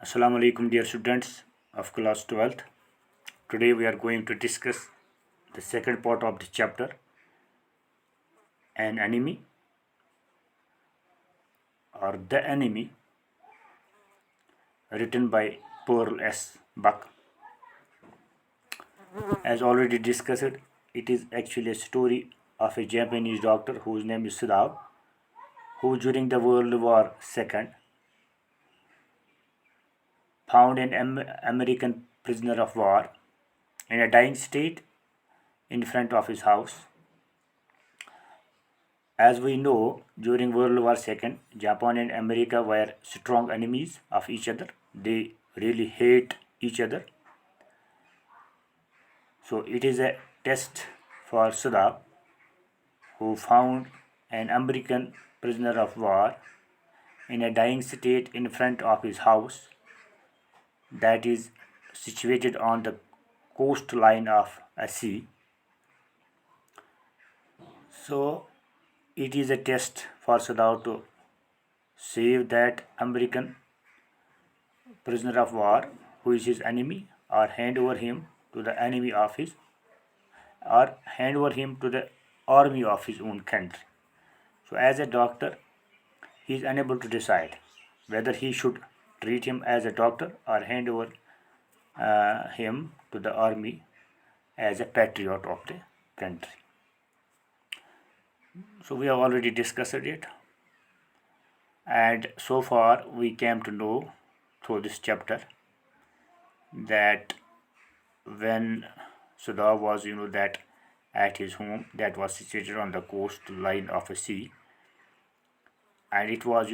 Assalamu alaikum, dear students of class 12th. Today we are going to discuss the second part of the chapter, An Enemy or The Enemy, written by Pearl S. Buck. As already discussed, it is actually a story of a Japanese doctor whose name is Sadao, who during the World War II found an American prisoner of war in a dying state in front of his house. As we know, during World War II, Japan and America were strong enemies of each other. They really hate each other. So it is a test for Sada, who found an American prisoner of war in a dying state in front of his house that is situated on the coastline of a sea. So it is a test for Sadao to save that American prisoner of war who is his enemy, or hand over him to the enemy of his, or hand over him to the army of his own country. So as a doctor, he is unable to decide whether he should treat him as a doctor or hand over him to the army as a patriot of the country. So we have already discussed it, and so far we came to know through this chapter that when Sudha was, that at his home that was situated on the coastline of a sea, and it was,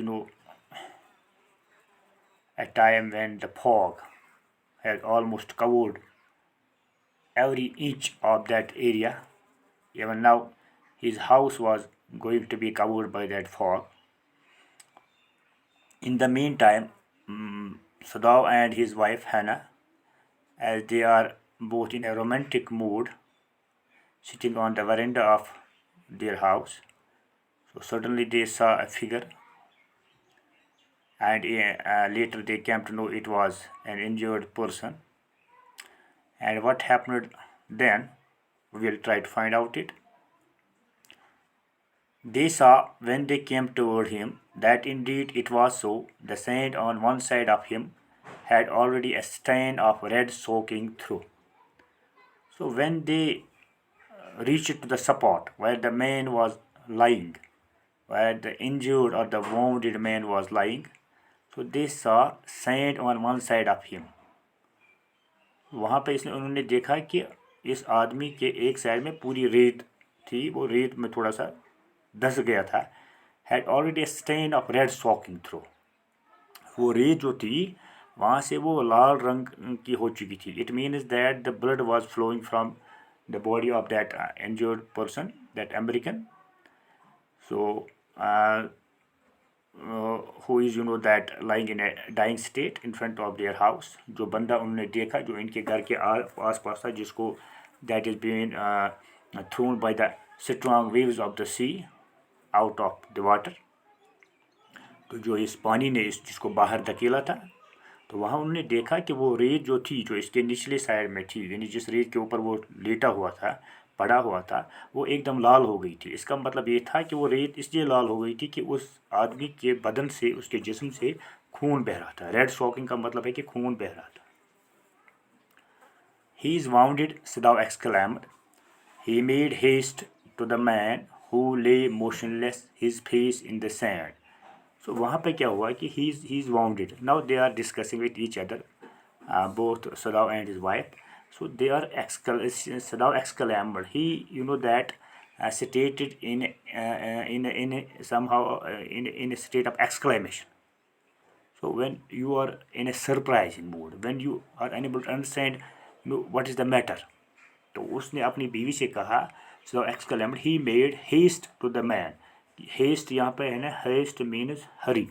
a time when the fog had almost covered every inch of that area. Even now, his house was going to be covered by that fog. In the meantime, Sadao and his wife Hannah, as they are both in a romantic mood, sitting on the veranda of their house, so suddenly they saw a figure, and later they came to know it was an injured person. And what happened then, we will try to find out it. They saw when they came toward him that indeed it was so. The sand on one side of him had already a stain of red soaking through. So when they reached to the spot where the man was lying, where the injured or the wounded man was lying, so they saw sand on one side of him. वहाँ पे उन्होंने देखा कि इस आदमी के एक side में पूरी रेत थी, वो रेत में थोड़ा सा धस गया था. Had already a stain of red soaking through. वो रेत जो थी वहाँ से वो लाल रंग की हो चुकी थी. It means that the blood was flowing from the body of that injured person, that American. So who is that lying in a dying state in front of their house. जो बंदा उन्होंने देखा जो इनके घर के आस पास था, जिसको that is being thrown by the strong waves of the sea out of the water. तो जो इस पानी ने जिसको बाहर धकेला था, तो वहाँ उन्होंने देखा कि वो रेत जो थी जो इसके निचले साइड में थी, यानी जिस रेत के ऊपर वो लेटा हुआ था, पड़ा हुआ था, वो एकदम लाल हो गई थी. इसका मतलब ये था कि वो रेत इसलिए लाल हो गई थी कि उस आदमी के बदन से, उसके जिस्म से खून बह रहा था. रेड शॉकिंग का मतलब है कि खून बह रहा था. He is wounded, Sadao exclaimed. He made haste to the man who lay motionless, his face in the sand. So वहाँ पे क्या हुआ कि he is wounded. Now they are discussing with each other, both Sadao and his wife. So they are Sadao exclaimed. He, that stated in somehow in a state of exclamation. So when you are in a surprising mood, when you are unable to understand, what is the matter, तो उसने अपनी बीवी से कहा, so exclaimed, he made haste to the man. Haste यहाँ पे है ना, haste means hurry.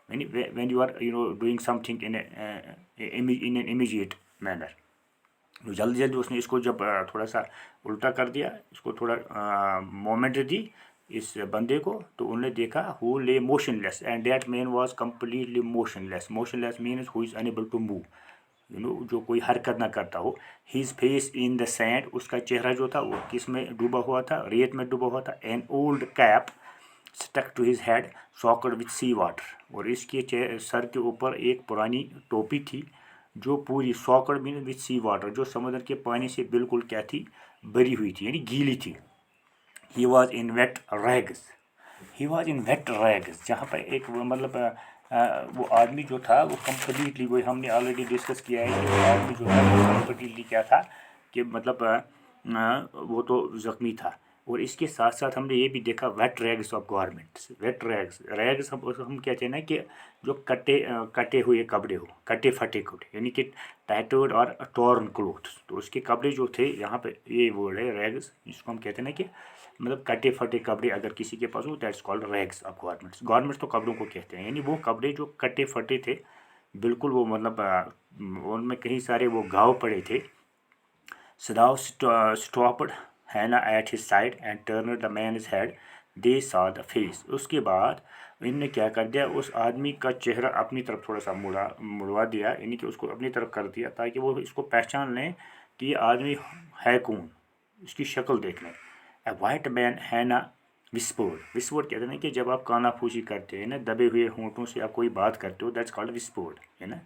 When you are doing something in an immediate manner. जल्दी जल्दी उसने इसको जब थोड़ा सा उल्टा कर दिया, इसको थोड़ा मोमेंट दी, इस बंदे को, तो उन्होंने देखा who lay motionless and that man was completely motionless. Motionless means who is unable to move, जो कोई हरकत ना करता हो। His face in the sand, उसका चेहरा जो था वो किस में डूबा हुआ था, रेत में डूबा हुआ था। An old cap stuck to his head soaked with sea water, और इसके सर के ऊपर एक पुरानी टोपी थी जो पूरी सॉकड मीन विथ सी वाटर, जो समुद्र के पानी से बिल्कुल क्या थी, भरी हुई थी, यानी गीली थी। He was in wet rags, he was in wet rags, जहाँ पर एक मतलब वो आदमी जो था वो कम्प्लीटली, वो हमने ऑलरेडी डिस्कस किया है कि वो आदमी जो था वो कम्प्लीटली क्या था कि मतलब वो तो ज़ख्मी था। और इसके साथ साथ हमने ये भी देखा wet rags of governments. Wet rags, rags हम कहते हैं ना कि जो कटे हुए कपड़े हो, कटे फटे कपड़े, यानी कि टैटर्ड और टॉर्न क्लोथ्स। तो उसके कपड़े जो थे, यहाँ पे ये वर्ड है रैग्स, इसको हम कहते हैं ना कि मतलब कटे फटे कपड़े अगर किसी के पास हो, that's called rags of governments. Governments तो कपड़ों को कहते हैं, यानी वो कपड़े जो कटे फटे थे बिल्कुल, वो मतलब उनमें कहीं सारे वो घाव पड़े थे। Sadao stopped Hannah at his side and turned the man's head. They saw the face. उसके बाद इनने क्या कर दिया, उस आदमी का चेहरा अपनी तरफ थोड़ा सा मुड़वा दिया, यानी कि उसको अपनी तरफ कर दिया ताकि वो इसको पहचान लें कि ये आदमी है कौन, इसकी शक्ल देख लें। A white man, Hannah whispered. Whispered कहते हैं कि जब आप कानाफूसी करते हैं ना, दबे हुए होंठों से आप कोई बात करते हो, दैट्स कॉल्ड whispered, है ना।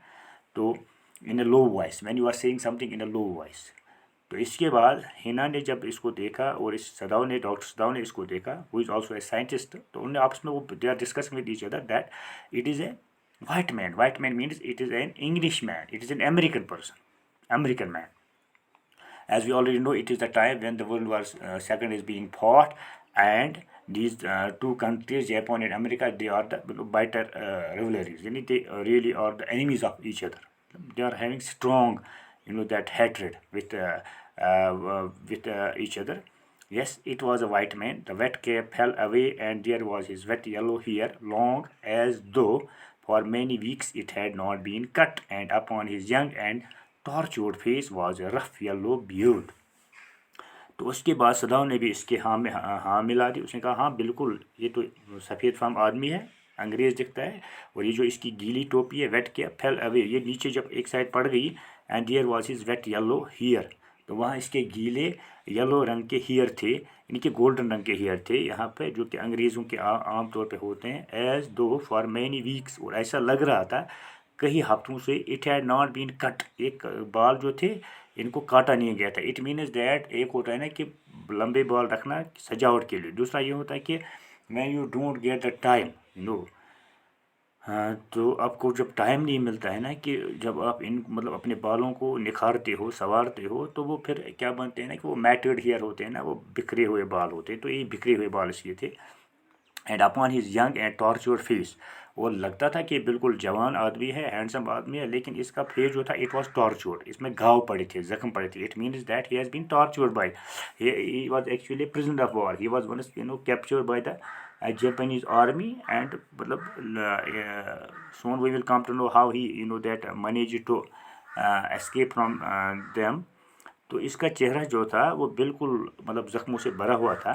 तो in a low voice, when you are saying something in a low voice. तो इसके बाद हिना ने जब इसको देखा, और इस सदाव ने, डॉक्टर सदाव ने इसको देखा, वो इज़ ऑल्सो ए साइंटिस्ट, तो उन्होंने आपस में वो they are discussing with each other that it is a white man. White man means it is an English man, it is an American person, American man. As we already know, it is the time when the World War II is being fought, and these two countries, Japan and America, they are the bitter rivalries. They really are the enemies of each other. They are having strong, that hatred with each other. Yes, it was a white man. The wet cap fell away, and there was his wet yellow hair, long as though for many weeks it had not been cut, and upon his young and tortured face was a rough yellow beard. तो उसके बाद सदाव ने भी इसके हाँ मिला दी। उसने कहा हाँ बिल्कुल, ये तो सफ़ेद फाम आदमी है, अंग्रेज़ दिखता है, और ये जो इसकी गीली टोपी है, वेट के फेल अवे, ये नीचे जब एक साइड पड़ गई, and there was his wet yellow hair, तो वहाँ इसके गीले येलो रंग के हेयर थे, यानी कि गोल्डन रंग के हेयर थे यहाँ पे, जो कि अंग्रेज़ों के आम तौर पे होते हैं। एज दो फॉर मैनी वीक्स, और ऐसा लग रहा था कई हफ्तों से, it had not been cut, एक बाल जो थे इनको काटा नहीं गया था। इट मीन्स दैट, एक होता है ना कि लंबे बाल रखना सजावट के लिए, दूसरा ये होता है कि when you don't get the time, हाँ, तो आपको जब टाइम नहीं मिलता है ना, कि जब आप इन मतलब अपने बालों को निखारते हो, संवारते हो, तो वो फिर क्या बनते हैं ना कि वो मैटेड हेयर होते हैं ना, वो बिखरे हुए बाल होते हैं, तो ये बिखरे हुए बाल इसलिए थे। And upon his young and tortured face, वो लगता था कि बिल्कुल जवान आदमी है, हैंडसम आदमी है, लेकिन इसका फेस जो था इट वाज टॉर्चर्ड, इसमें घाव पड़े थे, जख्म पड़े थे। It means that he has been tortured by, he was actually prisoner of war, he was once captured by the Japanese army, and मतलब soon we will come to know how he that managed to escape from them. तो इसका चेहरा जो था वो बिल्कुल मतलब ज़ख्मों से भरा हुआ था।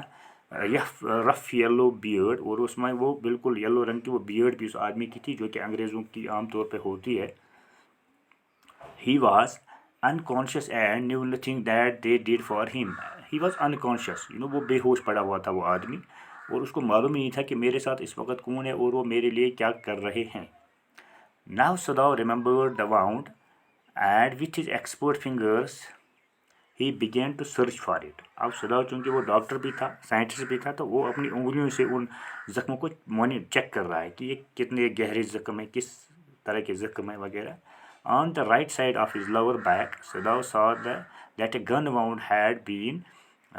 यह रफ़ येलो बियर्ड, और उसमें वो बिल्कुल येलो रंग की वो बियर्ड भी उस आदमी की थी, जो कि अंग्रेज़ों की आम तौर पे होती है। He was unconscious and knew nothing that they did for him. He was unconscious, वो बेहोश पड़ा हुआ था वो आदमी, और उसको मालूम ही नहीं था कि मेरे साथ इस वक्त कौन है और वो मेरे लिए क्या कर रहे हैं। Now Sadao remembered the wound, and with his expert fingers he began to search for it. अब सदाव चूँकि वो डॉक्टर भी था, साइंटिस्ट भी था, तो वो अपनी उंगलियों से उन ज़ख्मों को चेक कर रहा है कि ये कितने गहरे ज़ख्म है, किस तरह के ज़ख्म है वगैरह। On the right side of his lower back, Sadao saw that a gun wound had been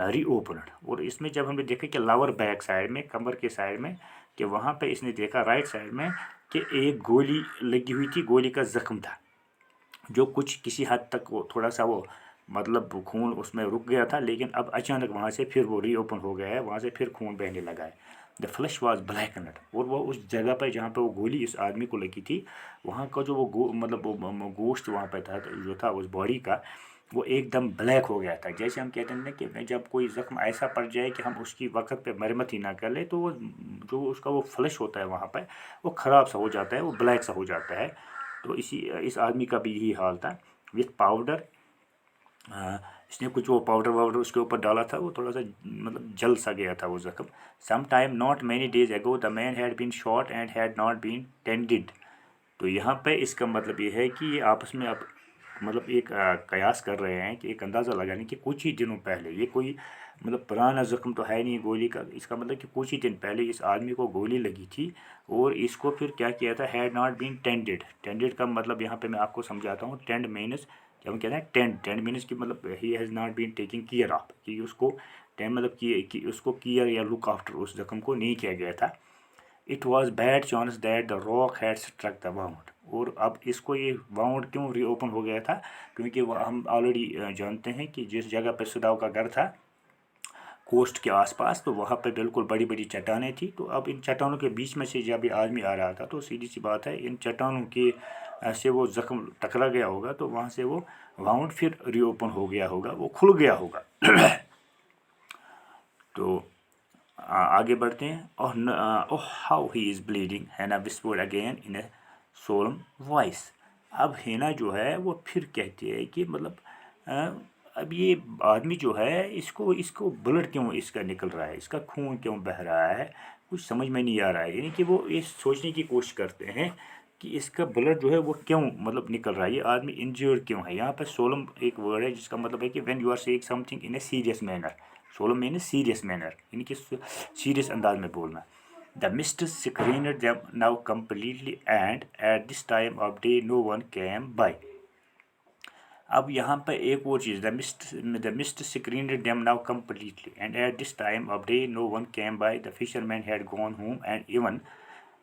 reopened. और इसमें जब हमने देखा कि लोअर बैक साइड में, कमर के साइड में, कि वहाँ पे इसने देखा राइट साइड में कि एक गोली लगी हुई थी, गोली का ज़ख्म था, जो कुछ किसी हद तक वो थोड़ा सा वो मतलब खून उसमें रुक गया था, लेकिन अब अचानक वहाँ से फिर वो रीओपन हो गया है, वहाँ से फिर खून बहने लगा है। द फ्लैश वाज ब्लैकनड, और वो उस जगह पर जहाँ पे वो गोली इस आदमी को लगी थी, वहाँ का जो वो मतलब वो गोश्त वहाँ पे था, जो था उस बॉडी का, वो एकदम ब्लैक हो गया था। जैसे हम कहते हैं ना कि जब कोई ज़ख्म ऐसा पड़ जाए कि हम उसकी वक्त पे मरम्मत ही ना कर ले, तो वो जो उसका वो फ्लैश होता है वहाँ पर, वो ख़राब सा हो जाता है, वो ब्लैक सा हो जाता है। तो इस आदमी का भी यही हाल था। विथ पाउडर, इसने कुछ वो पाउडर वाउडर उसके ऊपर डाला था, वो थोड़ा सा मतलब जल सा गया था वो ज़ख्म। Some time not many days ago the man had been shot and had not been tended. तो यहाँ पे इसका मतलब ये है कि ये आपस में अब मतलब एक कयास कर रहे हैं, कि एक अंदाज़ा लगाने कि कुछ ही दिनों पहले, ये कोई मतलब पुराना ज़ख्म तो है नहीं गोली का, इसका मतलब कि कुछ ही दिन पहले इस आदमी को गोली लगी थी, और इसको फिर क्या किया था, had not been tended. Tended का मतलब यहाँ पे मैं आपको समझाता हूँ। टेंड मीनस, जब हम कहते हैं टेंड मीनस की मतलब he has not been taking care of, कि उसको टेंड मतलब कि उसको केयर या लुक आफ्टर उस ज़ख्म को नहीं किया गया था। It was bad chance that the rock had struck the wound. और अब इसको ये वाउंड क्यों रीओपन हो गया था, क्योंकि हम ऑलरेडी जानते हैं कि जिस जगह पर सुदाव का घर था कोस्ट के आसपास, तो वहाँ पे बिल्कुल बड़ी बड़ी चट्टानें थी। तो अब इन चट्टानों के बीच में से जब ये आदमी आ रहा था, तो सीधी सी बात है इन चट्टानों के से वो ज़ख्म टकरा गया होगा, तो वहाँ से वो वाउंड फिर रीओपन हो गया होगा, वो खुल गया होगा। तो आगे बढ़ते हैं। Oh how he is bleeding, Hana whispered again in a solemn voice. अब हैना जो है वो फिर कहती है कि मतलब अब ये आदमी जो है, इसको इसको ब्लड क्यों इसका निकल रहा है, इसका खून क्यों बह रहा है, कुछ समझ में नहीं आ रहा है। यानी कि वो ये सोचने की कोशिश करते हैं कि इसका ब्लड जो है वो क्यों मतलब निकल रहा है, ये आदमी इंजर्ड क्यों है। यहाँ पर सोलम एक वर्ड है जिसका मतलब है कि when you are saying something in a serious manner. Solemn means serious manner, यानी कि सीरियस अंदाज में बोलना। The mist screened them now completely and at this time of day no one came by. अब यहाँ पर एक और चीज़, the mist screened them now completely and at this time of day no one came by. The fisherman had gone home and even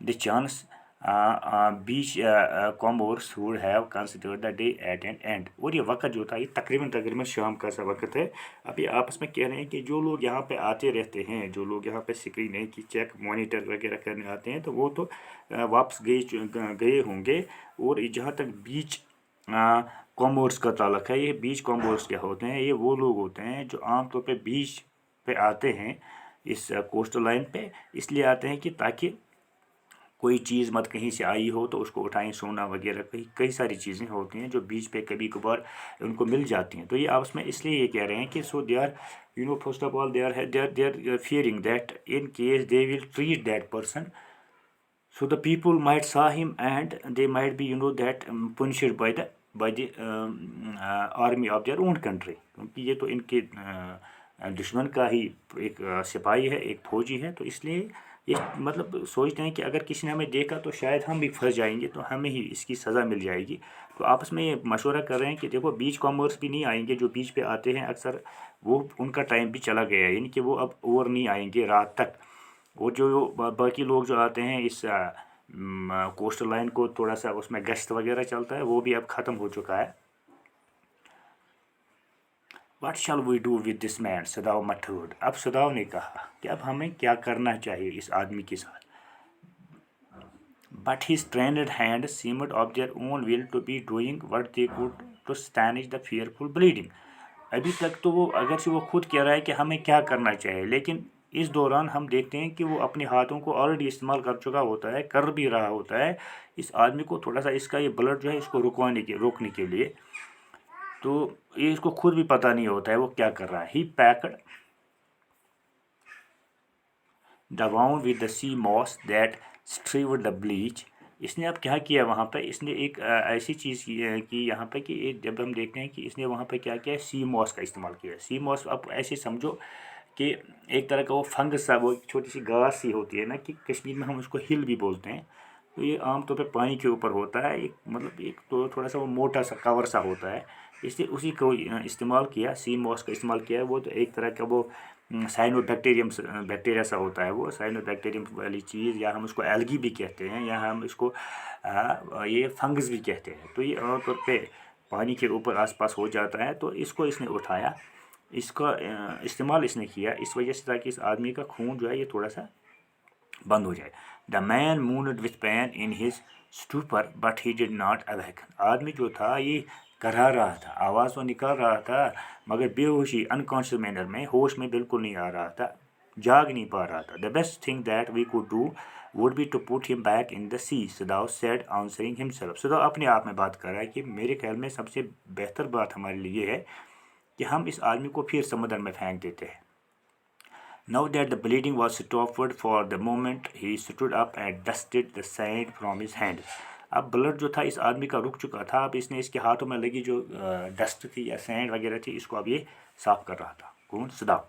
the chance beach कॉम्बोर्स would have considered the day at an end. और ये वक्त जो था, ये तकरीबन शाम का सा वक्त है। अब ये आपस में कह रहे हैं कि जो लोग यहाँ पे आते रहते हैं, जो लोग यहाँ पे स्क्रीन है कि चेक मॉनिटर वगैरह करने आते हैं, तो वो तो वापस गए होंगे। और जहाँ तक बीच कॉम्बोर्स का ताल्लुक है, ये बीच कॉम्बोर्स क्या होते हैं, ये वो लोग होते हैं जो आमतौर पे बीच पे आते हैं इस कोस्टल लाइन पे, इसलिए आते हैं कि ताकि कोई चीज़ मत कहीं से आई हो तो उसको उठाएं, सोना वगैरह कई सारी चीज़ें होती हैं जो बीच पे कभी कभार उनको मिल जाती हैं। तो ये आपस में इसलिए ये कह रहे हैं कि so they are first of all they are fearing that in case they will treat that person, so the people might saw him and they might be that punished by the army of their own country, क्योंकि ये तो इनके दुश्मन का ही एक सिपाही है, एक फौजी है। तो इसलिए ये मतलब सोचते हैं कि अगर किसी ने हमें देखा तो शायद हम भी फंस जाएंगे, तो हमें ही इसकी सज़ा मिल जाएगी। तो आपस में ये मशवरा कर रहे हैं कि देखो बीच कॉमर्स भी नहीं आएंगे, जो बीच पे आते हैं अक्सर वो उनका टाइम भी चला गया है, यानी कि वो अब और नहीं आएंगे रात तक। और जो बाकी लोग जो आते हैं इस कोस्टल लाइन को थोड़ा सा उसमें गश्त वगैरह चलता है, वो भी अब ख़त्म हो चुका है। What shall we do with this man? सदाव मठूड। अब सदाव ने कहा कि अब हमें क्या करना चाहिए इस आदमी के साथ। But his trained hand seemed of their own will to be doing what they could to stanch the fearful bleeding. अभी तक तो वो अगर से वो खुद कह रहा है कि हमें क्या करना चाहिए, लेकिन इस दौरान हम देखते हैं कि वो अपने हाथों को ऑलरेडी इस्तेमाल कर चुका होता है, कर भी रहा होता है इस आदमी को थोड़ा सा इसका ये ब्लड जो है इसको रोकने के लिए। तो ये इसको खुद भी पता नहीं होता है वो क्या कर रहा है। He packed the wound with the sea moss that strewed the beach. इसने अब क्या किया वहाँ पर, इसने एक ऐसी चीज़ की है कि यहाँ पे कि जब हम देखते हैं कि इसने वहाँ पे क्या किया है, सी मॉस का इस्तेमाल किया। सी मॉस अब ऐसे समझो कि एक तरह का वो फंगस सा, वो छोटी सी घास सी होती है ना, कि कश्मीर में हम उसको हिल भी बोलते हैं। तो ये आमतौर पे पानी के ऊपर होता है, एक मतलब एक तो थोड़ा सा वो मोटा सा कवर सा होता है, इसलिए उसी को इस्तेमाल किया, सी मॉस का इस्तेमाल किया है। वो तो एक तरह का वो साइनोबैक्टीरियम बैक्टीरिया सा होता है, वो साइनोबैक्टीरियम वाली चीज़, या हम उसको एल्गी भी कहते हैं, या हम इसको ये फंगस भी कहते हैं। तो ये आमतौर पे पानी के ऊपर आसपास हो जाता है। तो इसको इसने उठाया, इसका इस्तेमाल इसने किया इस वजह से ताकि इस आदमी का खून जो है ये थोड़ा सा बंद हो जाए। The man moved with pain in his stupor but he did not awaken. आदमी जो था ये करा रहा था, आवाज़ तो निकाल रहा था मगर बेहोशी अनकॉन्शियस मैनर में, होश में बिल्कुल नहीं आ रहा था, जाग नहीं पा रहा था। The best thing that we could do would be to put him back in the sea, Sadao said answering himself. Sadao अपने आप में बात कर रहा है कि मेरे ख्याल में सबसे बेहतर बात हमारे लिए ये है कि हम इस आदमी को फिर समुद्र में फेंक देते हैं। Now that the bleeding was stopped for the moment, he stood up and dusted the sand from his hands. अब ब्लड जो था इस आदमी का रुक चुका था, अब इसने इसके हाथों में लगी जो डस्ट थी या सैंड वगैरह थी, इसको अब ये साफ कर रहा था। कौन? सदाव।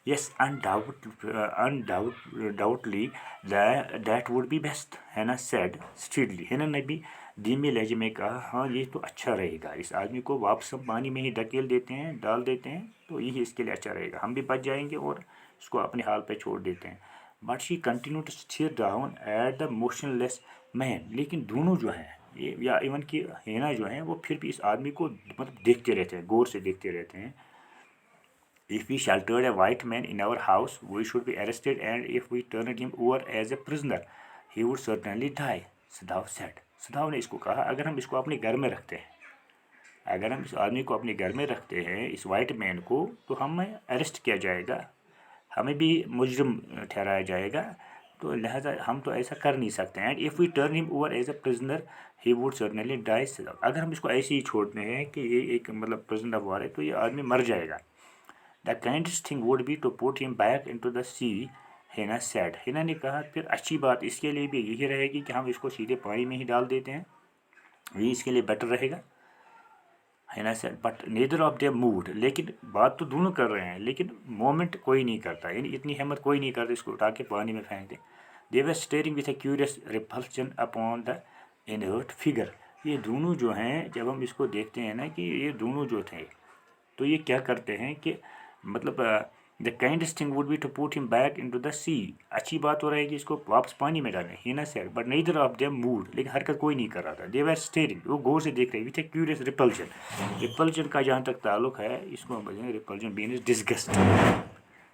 Yes, undoubtedly that would be best, Hannah said steadily. Hannah ने भी धीमे लहजे में कहा, हाँ ये तो अच्छा रहेगा, इस आदमी को वापस हम पानी में ही धकेल देते हैं, डाल देते हैं, तो यही इसके लिए अच्छा रहेगा, हम भी बच जाएंगे और इसको अपने हाल पे छोड़ देते हैं। But she continue to stare down at the motionless man. लेकिन दोनों जो हैं ये, या इवन कि हेना जो हैं, वो फिर भी इस आदमी को मतलब देखते रहते हैं, गौर से देखते रहते हैं। If we sheltered a white man in our house, we should be arrested, and if we turned him over as a prisoner, he would certainly die, सदाव said. सदाव ने इसको कहा, अगर हम इसको अपने घर में रखते हैं, अगर हम इस आदमी को अपने घर में रखते हैं, इस वाइट मैन को, तो हमें अरेस्ट किया जाएगा, हमें भी मुजरिम ठहराया जाएगा, तो लिहाजा हम तो ऐसा कर नहीं सकते हैं। And if we turn him over as a prisoner he would certainly die. अगर हम इसको ऐसे ही छोड़ते हैं कि ये एक मतलब प्रिजनर ऑफ वॉर है, तो ये आदमी मर जाएगा। The kindest thing would be to put him back into the sea, Hina said. Hina ने कहा, फिर अच्छी बात इसके लिए भी यही रहेगी कि हम इसको सीधे पानी में ही डाल देते हैं, ये इसके लिए बेटर रहेगा। Hina said, but neither of them moved. लेकिन बात तो दोनों कर रहे हैं, लेकिन मोमेंट कोई नहीं करता, यानी इतनी हिम्मत कोई नहीं करता इसको उठा के पानी में फेंक दें। They were staring with a curious repulsion upon the inert figure. ये दोनों जो हैं, जब हम इसको देखते हैं ना कि ये दोनों जो थे, तो ये क्या करते हैं कि मतलब the kindest thing would be to put him back into the sea. अच्छी बात हो रही है कि इसको वापस पानी में डालें, ही ना said, but neither of them moved. लेकिन हरकत कोई नहीं कर रहा था। दे वर स्टेरिंग, वो गौर से देख रहे with a curious repulsion. Repulsion का जहाँ तक ताल्लुक है, इसको हम बोलेंगे repulsion means disgust.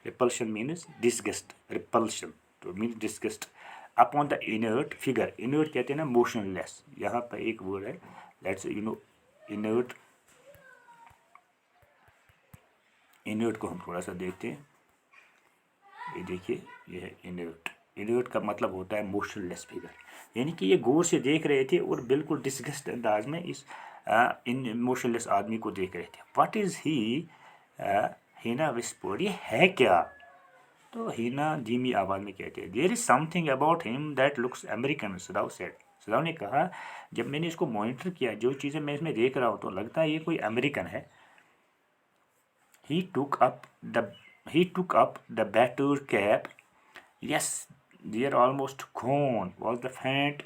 Repulsion means disgust, repulsion तो means disgust upon the inert figure. Inert कहते हैं ना मोशनलेस, यहाँ पर एक वर्ड है, लेट्स इनर्ट। इनर्ट को हम थोड़ा सा देखते हैं, ये देखिए, ये है इनर्ट। इनर्ट का मतलब होता है मोशनलेस फिगर, यानी कि ये गौर से देख रहे थे और बिल्कुल डिस्गस्ट अंदाज में इस इन मोशनलेस आदमी को देख रहे थे। What is he, Hina whispered, ये है क्या? तो हिना धीमी आवाज़ में कहते हैं, there is something about him that looks American, Sadao said. Sadao ने कहा, जब मैंने इसको मॉनिटर किया, जो चीज़ें मैं इसमें देख रहा हूँ, तो लगता है ये कोई अमेरिकन है। He took up the battered cap. Yes, they are almost gone, was the faint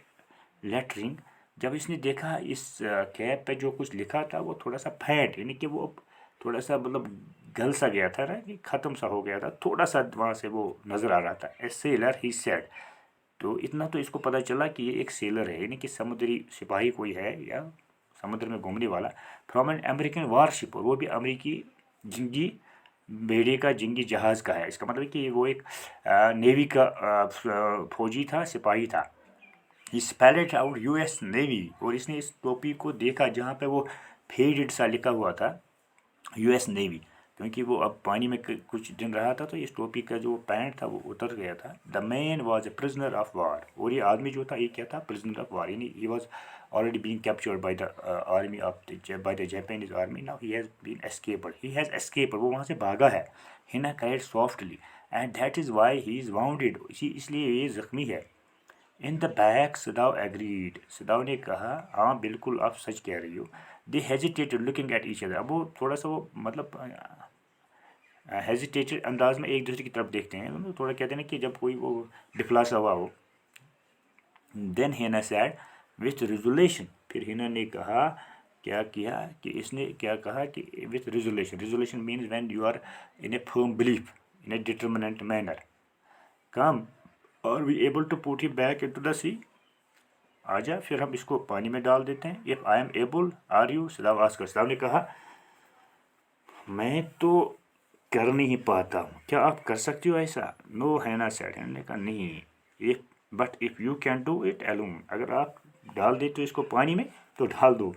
lettering. जब इसने देखा इस कैप पे जो कुछ लिखा था, वो थोड़ा सा फैंट, यानी कि वो थोड़ा सा मतलब गल सा गया था ना, कि ख़त्म सा हो गया था, थोड़ा सा वहाँ से वो नज़र आ रहा था। ए सेलर ही सेड, तो इतना तो इसको पता चला कि ये एक सेलर है, यानी कि समुद्री सिपाही कोई है या समुद्र में घूमने वाला। फ्रॉम एन अमेरिकन वारशिप, और वो भी अमेरिकी जिंगी बेड़े का, जिंगी जहाज़ का है। इसका मतलब कि वो एक नेवी का फौजी था, सिपाही था। ही स्पेल्ड आउट यूएस नेवी, और इसने इस टोपी को देखा जहाँ पे वो फेडेड सा लिखा हुआ था यूएस नेवी, क्योंकि वो अब पानी में कुछ दिन रहा था, तो इस टोपी का जो पैंट था वो उतर गया था। The man was a prisoner of war, और ये आदमी जो था ये क्या था? प्रिजनर ऑफ वार, यानी he was already being captured by the army of by the Japanese army. Now he has been escaped. He has escaped. वो वहाँ से भागा है। Hina cried softly, and that is why he is wounded. इसलिए ये जख्मी है। In the back, सदाव agreed. सदाव ने कहा, हाँ बिल्कुल आप सच कह रही हो। They hesitated looking at each other. अब वो थोड़ा सा वो मतलब हेजिटेटेड अंदाज में एक दूसरे की तरफ देखते हैं, तो थोड़ा कहते हैं ना कि जब कोई वो डिफला सा हुआ हो। Then Hina said with resolution, फिर हिना ने कहा, क्या किया कि इसने क्या कहा कि with resolution. Resolution means when you are in a firm belief in a determinant manner. Come और we able to put him back into the sea, आजा फिर हम इसको पानी में डाल देते हैं। If I am able are you, Sadao asked. Sadao ने कहा, मैं तो कर नहीं पाता हूँ, क्या आप कर सकती हो ऐसा? No, Hina said. हिना ने कहा, नहीं, but if you can do it alone, अगर आप डाल दे तो इसको पानी में तो डाल दो,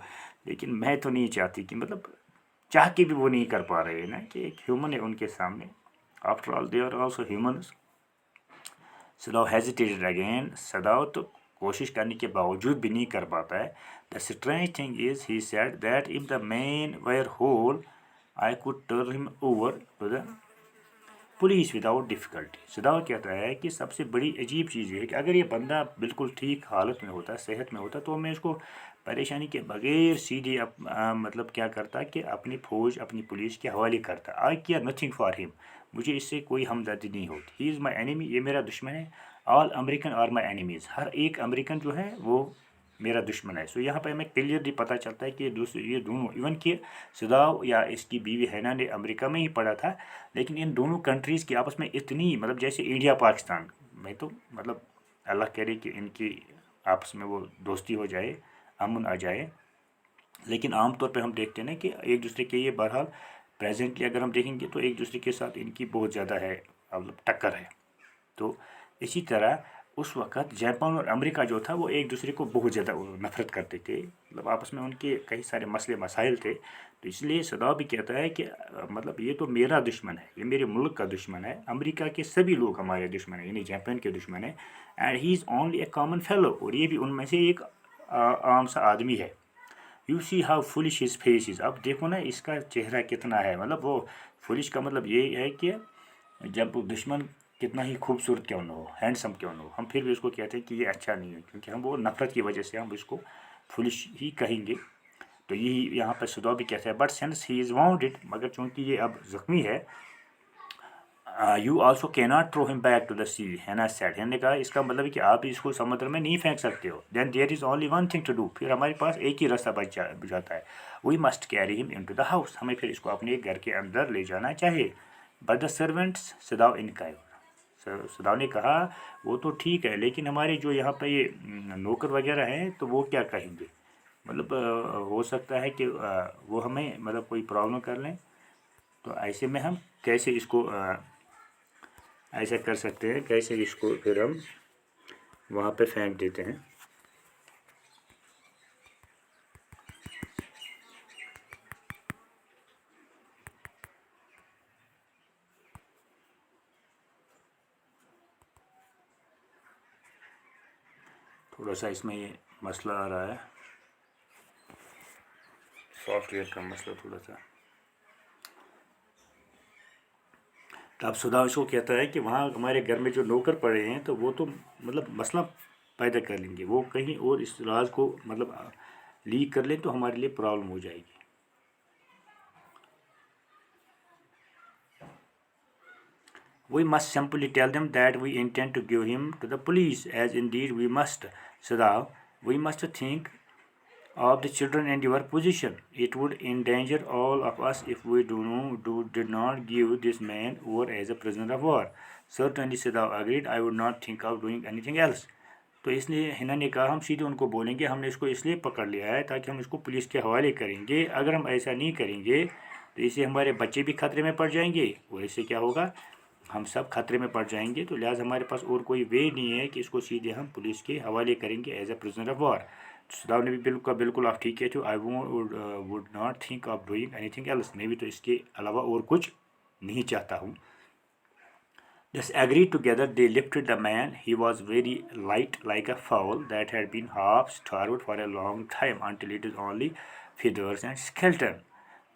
लेकिन मैं तो नहीं चाहती कि मतलब चाह के भी वो नहीं कर पा रहे हैं ना, कि एक ह्यूमन है उनके सामने, after all they are also humans. Sadao hesitated again, Sadao तो कोशिश करने के बावजूद भी नहीं कर पाता है। The strange thing is he said that if the man were whole I could turn him over to the police without difficulty. Sadao कहता है कि सबसे बड़ी अजीब चीज़ है कि अगर ये बंदा बिल्कुल ठीक हालत में होता, सेहत में होता, तो मैं इसको परेशानी के बगैर सीधे मतलब क्या करता कि अपनी फ़ौज अपनी पुलिस के हवाले करता। आई केयर नथिंग फॉर हिम, मुझे इससे कोई हमदर्दी नहीं होती। ही इज़ माई एनिमी, ये मेरा दुश्मन है। All American are my enemies, हर एक अमेरिकन जो है वो मेरा दुश्मन है। सो यहाँ पर हमें क्लियरली पता चलता है कि ये दोनों, इवन कि सदाव या इसकी बीवी हैना ने अमेरिका में ही पढ़ा था, लेकिन इन दोनों कंट्रीज़ की आपस में इतनी मतलब जैसे इंडिया पाकिस्तान में, तो मतलब अल्लाह करे कि इनकी आपस में वो दोस्ती हो जाए, अमन आ जाए। लेकिन आमतौर पे हम देखते हैं ना कि एक दूसरे के, ये बहरहाल प्रेजेंटली अगर हम देखेंगे तो एक दूसरे के साथ इनकी बहुत ज़्यादा है मतलब टक्कर है। तो इसी तरह उस वक़्त जापान और अमेरिका जो था वो एक दूसरे को बहुत ज़्यादा नफ़रत करते थे, मतलब आपस में उनके कई सारे मसले मसाइल थे। तो इसलिए सदाव भी कहता है कि मतलब ये तो मेरा दुश्मन है, ये मेरे मुल्क का दुश्मन है, अमेरिका के सभी लोग हमारे दुश्मन है, यानी जापान के दुश्मन है। And he is only A common fellow, और ये भी उनमें से एक आम सा आदमी है। You see how foolish his face is, अब देखो ना इसका चेहरा कितना है, मतलब वो फुलिश का मतलब ये है कि जब दुश्मन कितना ही खूबसूरत क्यों न हो, हैंडसम क्यों न हो, हम फिर भी उसको कहते हैं कि ये अच्छा नहीं है, क्योंकि हम वो नफ़रत की वजह से हम इसको फुलिश ही कहेंगे। तो यही यहाँ पर सदाव भी कहते हैं, but since he is wounded, मगर चूँकि ये अब ज़ख्मी है, you also can not throw him back to the sea, है ना सेड, ने कहा इसका मतलब है कि आप इसको समुद्र में नहीं फेंक सकते हो। Then there is only one thing to do, फिर हमारे पास एक ही रास्ता बच जाता है, we must carry him into the house, हमें फिर इसको अपने घर के अंदर ले जाना चाहिए। बट द सर्वेंट्स, सदाव इनकार, सदाव ने कहा वो तो ठीक है, लेकिन हमारे जो यहाँ पर ये नौकर वगैरह हैं तो वो क्या कहेंगे, मतलब हो सकता है कि वो हमें मतलब कोई प्रॉब्लम कर लें, तो ऐसे में हम कैसे इसको ऐसा कर सकते हैं, कैसे इसको फिर हम वहाँ पे फेंक देते हैं। थोड़ा सा इसमें ये मसला आ रहा है, सॉफ्टवेयर का मसला थोड़ा सा। तो अब सुधा इसको कहता है कि वहाँ हमारे घर में जो नौकर पड़े हैं तो वो तो मतलब मसला पैदा कर लेंगे, वो कहीं और इस राज को मतलब लीक कर लें तो हमारे लिए प्रॉब्लम हो जाएगी। We must simply tell them that we intend to give him to the police, as indeed we must. Sadav, we must think of the children and your position. It would endanger all of us if we did not give this man over as a prisoner of war. Certainly, Sadav agreed. I would not think of doing anything else. तो इसलिए हिना ने कहा हम सीधे उनको बोलेंगे हमने इसको इसलिए पकड़ लिया है ताकि हम इसको पुलिस के हवाले करेंगे, अगर हम ऐसा नहीं करेंगे तो इससे हमारे बच्चे भी खतरे में पड़ जाएंगे और इससे क्या होगा, हम सब खतरे में पड़ जाएंगे। तो लिहाजा हमारे पास और कोई वे नहीं है कि इसको सीधे हम पुलिस के हवाले करेंगे as a prisoner of war. Sadao ने भी बिल्कुल आप ठीक है, तो I would not think of doing anything else, मैं भी तो इसके अलावा और कुछ नहीं चाहता हूँ। Thus agreed together, they lifted the man. He was very light, like a fowl that had been half starved for a long time until it is only feathers and skeleton.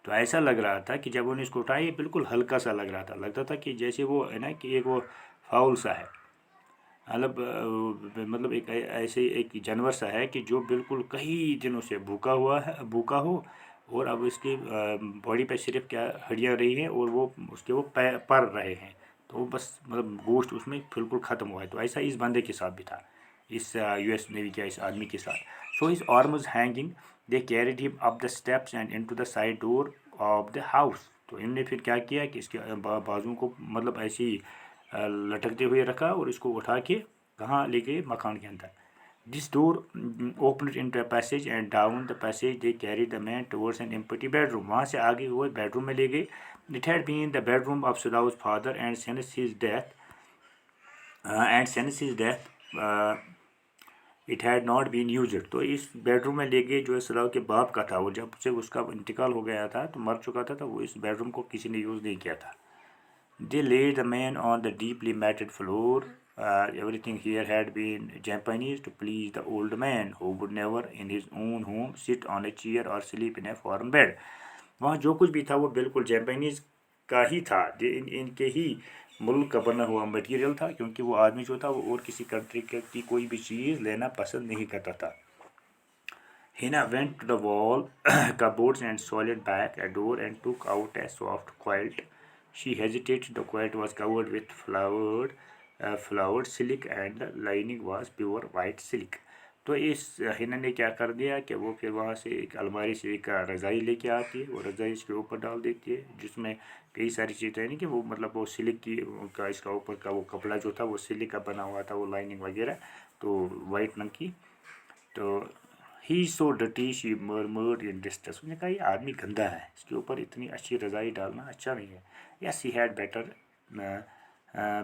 तो ऐसा लग रहा था कि जब उन्होंने इसको उठाया ये बिल्कुल हल्का सा लग रहा था, लगता था कि जैसे वो है ना कि एक वो फाउल सा है, मतलब एक ऐसे एक जानवर सा है कि जो बिल्कुल कई दिनों से भूखा हो, और अब इसकी बॉडी पे सिर्फ क्या हड्डियाँ रही हैं और वो उसके वो पर रहे हैं, तो बस मतलब गोश्त उसमें बिल्कुल ख़त्म हुआ है। तो ऐसा इस बंदे के साथ भी था, इस यूएस नेवी के इस आदमी के साथ। So his arms hanging, they carried him up the steps and into the side door of the house. तो इनने फिर क्या किया कि इसके बाजू को मतलब ऐसे ही लटकते हुए रखा और इसको उठा के कहाँ ले गए, मकान के अंदर। This door open into a passage and down the passage they carry the man towards an empty bedroom. वहाँ से आगे वो बेडरूम में ले गए। It had been the bedroom of Sadao's father and since his death it had not been used. तो इस bedroom में ले गए जो है सदाव के बाप का था, वो जब से उसका इंतकाल हो गया था तो मर चुका था, तो वो इस बेडरूम को किसी ने यूज़ नहीं किया था। They laid the man on the deeply matted floor. Everything here had been Japanese to please the old man, who would never in his own home sit on a chair or sleep in a foreign bed. वहाँ जो कुछ भी था वो बिल्कुल Japanese का ही था, इनके ही मुल्क का बना हुआ मटेरियल था, क्योंकि वो आदमी जो था वो और किसी कंट्री की कोई भी चीज़ लेना पसंद नहीं करता था। Hina went to the wall cupboards and solid back a door and took out a soft quilt. She hesitated. The quilt was covered with flowered silk and the lining was pure white silk. तो इस हिना ने क्या कर दिया कि वो फिर वहाँ से एक अलमारी से एक रज़ाई लेके आती है, वो रज़ाई इसके ऊपर डाल देती है, जिसमें कई सारी चीज़ें नहीं कि वो मतलब वो सिल्क की का इसका ऊपर का वो कपड़ा जो था वो सिल्क का बना हुआ था, वो लाइनिंग वगैरह तो वाइट रंग की। तो ही सो डटी शी मर्मर्ड इन डिस्ट्रेस। उसने कहा ये आदमी गंदा है, इसके ऊपर इतनी अच्छी रज़ाई डालना अच्छा नहीं है। Yes he had better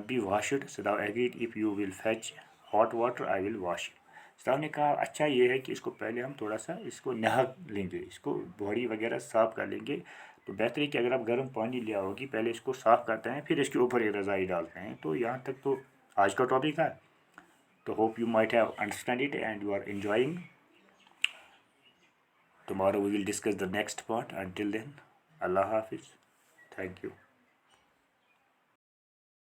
be washed. सदाव agreed if you will fetch hot water I will wash you. सदाव ने कहा अच्छा ये है कि इसको पहले हम थोड़ा सा इसको नहा लेंगे, इसको बॉडी वगैरह साफ़ कर लेंगे। तो बेहतर है कि अगर आप गर्म पानी लिया होगी पहले इसको साफ़ करते हैं फिर इसके ऊपर एक रज़ाई डालते हैं। तो यहाँ तक तो आज का टॉपिक है। तो hope you might have understand it and you are enjoying. Tomorrow we will discuss the next part. Until then, Allah Hafiz. Thank you.